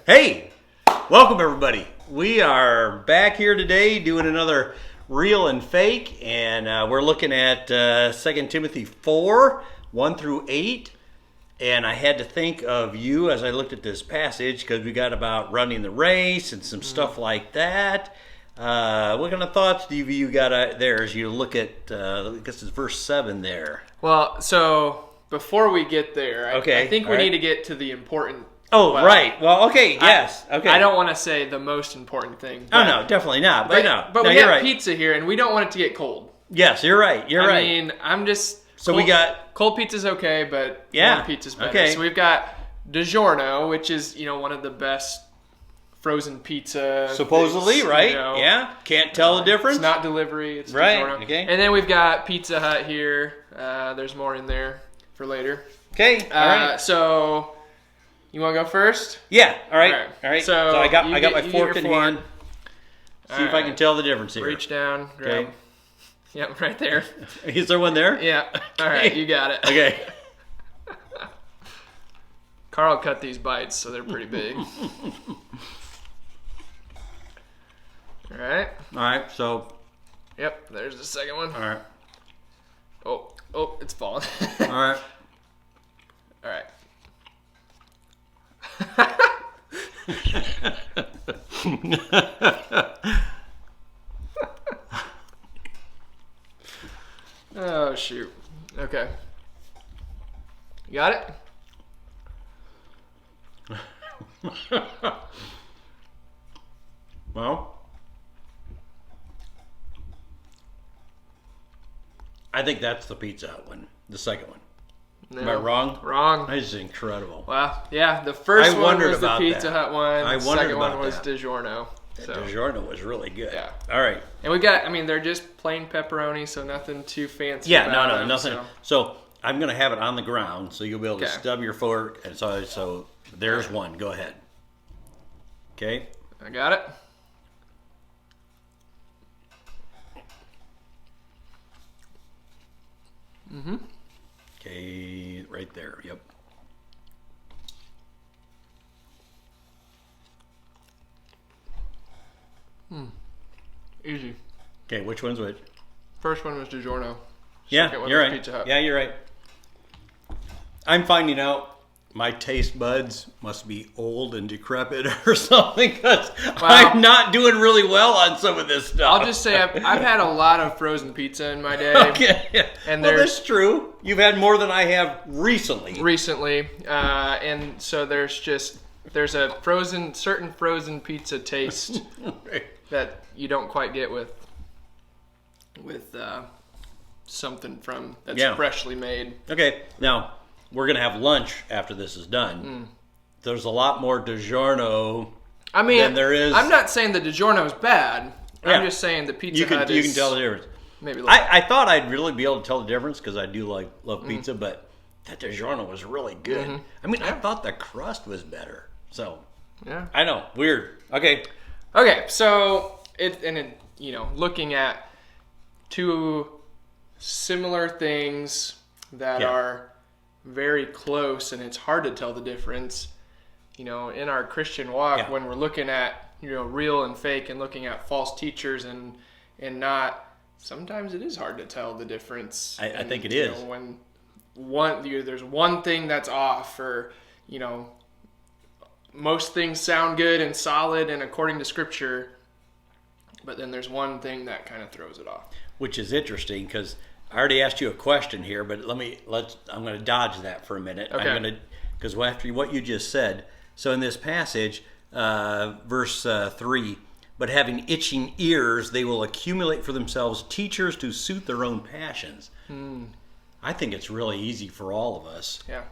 Hey, welcome everybody. We are back here today doing another Real and Fake, and we're looking at 2 Timothy 4, 1 through 8. And I had to think of you as I looked at this passage because we got about running the race and some stuff like that. What kind of thoughts do you got there as you look at, I guess it's verse 7 there? Well, so before we get there, I think we need to get to the important. Oh, right. Well, okay, yes. Okay. I don't want to say the most important thing. Oh, no, definitely not. But we have pizza here, and we don't want it to get cold. Yes, you're right. I mean, I'm just... So we got... Cold pizza's okay, but warm pizza's better. Okay. So we've got DiGiorno, which is, one of the best frozen pizza... Supposedly, things, right? Yeah. Can't tell the difference. It's not delivery. It's right. DiGiorno. Okay. And then we've got Pizza Hut here. There's more in there for later. Okay. All right. So... You want to go first? Yeah. All right. So I got my fork in hand. See if I can tell the difference here. Reach down. Grab. Okay. Yep, right there. Is there one there? Yeah. All right, you got it. Okay. Carl cut these bites, so they're pretty big. All right. All right. So. Yep. There's the second one. All right. Oh, it's falling. All right. All right. Oh shoot. Okay. You got it? Well, I think that's the Pizza Hut one, the second one. No. Am I wrong? Wrong. This is incredible. Well, yeah, the first one was the Pizza Hut one. The second one was DiGiorno. So. DiGiorno was really good. Yeah. All right. And we got, they're just plain pepperoni, so nothing too fancy. Yeah, about no, nothing. So I'm going to have it on the ground, so you'll be able to stub your fork. And so there's one. Go ahead. Okay. I got it. Mm-hmm. Okay, right there. Yep. Easy. Okay, which one's which? First one was DiGiorno. Yeah, you're right. Pizza Hut. Yeah, you're right. I'm finding out my taste buds must be old and decrepit or something because I'm not doing really well on some of this stuff. I'll just say I've had a lot of frozen pizza in my day. Okay. And that's true. You've had more than I have recently. And so there's a certain frozen pizza taste that you don't quite get with something that's freshly made. Okay, now we're gonna have lunch after this is done. There's a lot more DiGiorno than there is. I'm not saying the DiGiorno is bad. I'm just saying the Pizza Hut is... You can tell the difference. Maybe I thought I'd really be able to tell the difference because I do love pizza, but that DiGiorno was really good. I thought the crust was better. So yeah, I know, weird. Okay, so looking at two similar things that are very close, and it's hard to tell the difference. In our Christian walk, when we're looking at real and fake, and looking at false teachers and not. Sometimes it is hard to tell the difference. I think it is when there's one thing that's off, or most things sound good and solid and according to Scripture, but then there's one thing that kind of throws it off. Which is interesting because I already asked you a question here, but I'm going to dodge that for a minute. Okay. Because after what you just said, so in this passage, verse 3, but having itching ears, they will accumulate for themselves teachers to suit their own passions. I think it's really easy for all of us. Yeah.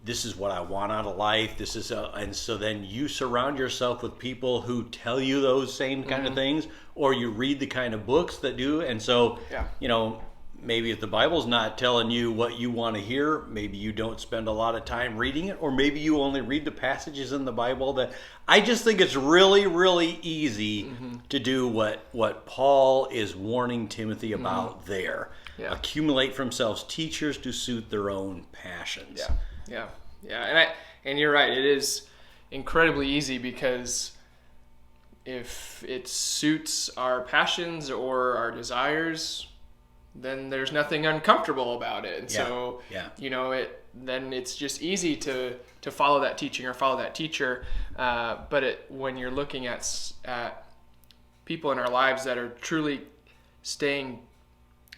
This is what I want out of life. And so then you surround yourself with people who tell you those same kind of things, or you read the kind of books that do. And so, maybe if the Bible's not telling you what you want to hear, maybe you don't spend a lot of time reading it, or maybe you only read the passages in the Bible that... I just think it's really, really easy to do what Paul is warning Timothy about there. Yeah. Accumulate for themselves teachers to suit their own passions. Yeah. And you're right. It is incredibly easy because if it suits our passions or our desires, then there's nothing uncomfortable about it. And so, then it's just easy to follow that teaching or follow that teacher. But when you're looking at people in our lives that are truly staying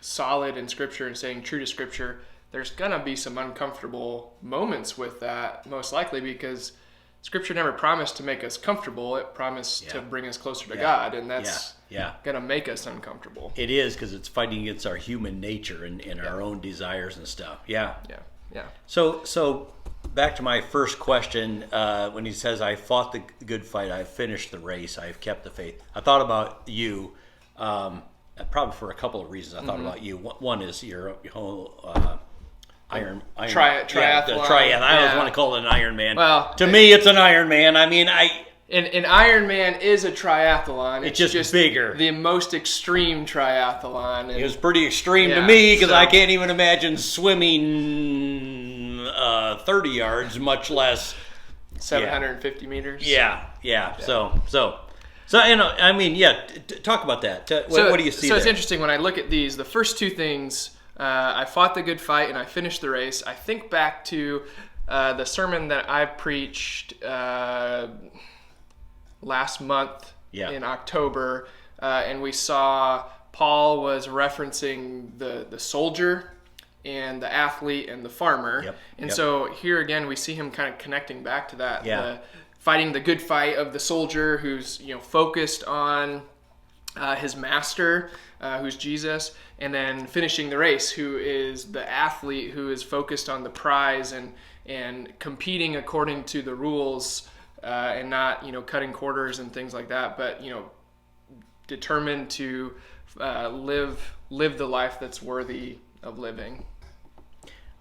solid in Scripture and staying true to Scripture, there's gonna be some uncomfortable moments with that, most likely, because Scripture never promised to make us comfortable. It promised to bring us closer to God, and that's gonna make us uncomfortable. It is, because it's fighting against our human nature and our own desires and stuff. Yeah. So back to my first question, when he says, "I fought the good fight, I finished the race, I have kept the faith." I thought about you, probably for a couple of reasons. I thought about you. One is your whole Iron triathlon. I always want to call it an Ironman. Well, to me, it's an Ironman. I mean, an Ironman is a triathlon. It's just bigger. The most extreme triathlon. It was pretty extreme to me because I can't even imagine swimming 30 yards, much less 750 meters. Yeah. So I mean, talk about that. What do you see? So it's interesting when I look at these. The first two things. I fought the good fight and I finished the race. I think back to the sermon that I preached last month in October, and we saw Paul was referencing the soldier and the athlete and the farmer. So here again we see him kind of connecting back to that, fighting the good fight of the soldier who's focused on his master, who's Jesus, and then finishing the race, who is the athlete who is focused on the prize and competing according to the rules, and not cutting quarters and things like that, but determined to live the life that's worthy of living.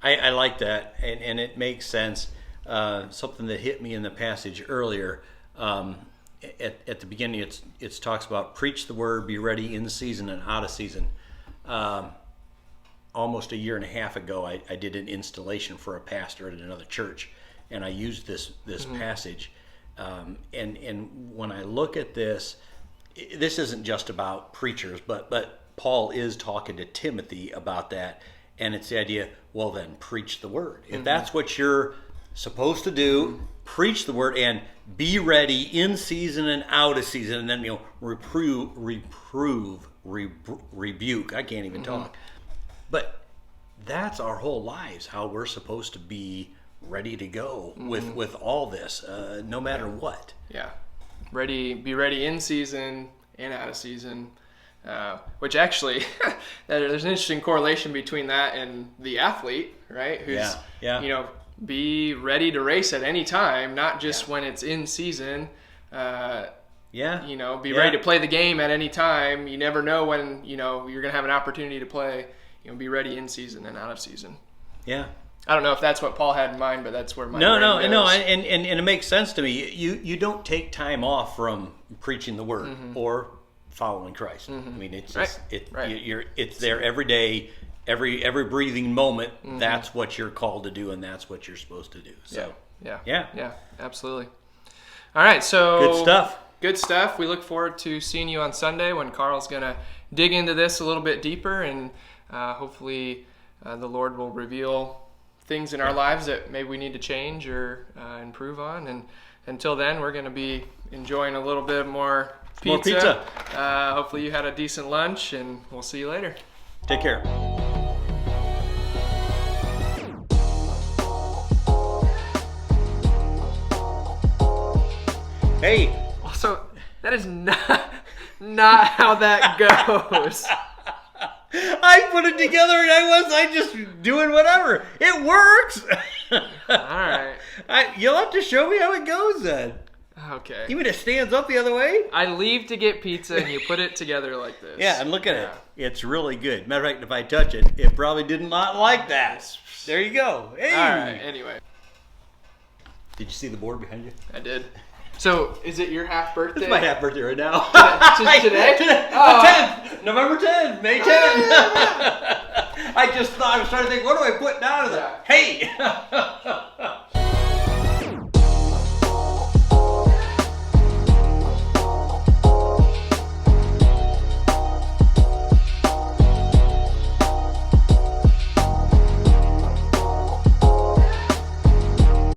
I like that, and it makes sense. Something that hit me in the passage earlier. At the beginning, it talks about preach the word, be ready in season and out of season. Almost a year and a half ago, I did an installation for a pastor at another church, and I used this passage. And when I look at this isn't just about preachers, but Paul is talking to Timothy about that, and it's the idea. Well, then preach the word. If that's what you're supposed to do, preach the word and be ready in season and out of season, and then reprove, rebuke. I can't even talk. But that's our whole lives, how we're supposed to be ready to go with all this, no matter what. Be ready in season and out of season. Which actually, there's an interesting correlation between that and the athlete, right? Who's be ready to race at any time, not just when it's in season. Be ready to play the game at any time. You never know when you're going to have an opportunity to play. Be ready in season and out of season. I don't know if that's what Paul had in mind, but that's where my brain goes. And it makes sense to me. You don't take time off from preaching the word or following Christ. I mean, it's just it's there every day. Every breathing moment, that's what you're called to do, and that's what you're supposed to do. So, yeah, absolutely. All right, so good stuff. We look forward to seeing you on Sunday when Carl's gonna dig into this a little bit deeper, and hopefully the Lord will reveal things in our lives that maybe we need to change or improve on. And until then, we're gonna be enjoying a little bit more pizza. Hopefully you had a decent lunch, and we'll see you later. Take care. Hey. Also, that is not how that goes. I put it together and I just doing whatever. It works. All right. You'll have to show me how it goes then. Okay. You mean it stands up the other way? I leave to get pizza and you put it together like this. Yeah, and look at it. It's really good. Matter of fact, if I touch it, it probably did not like that. There you go. Hey. All right. Anyway. Did you see the board behind you? I did. So, is it your half birthday? It's my half birthday right now. Today? Oh. 10th. November 10th. May 10th. I was trying to think, what do I put down to that?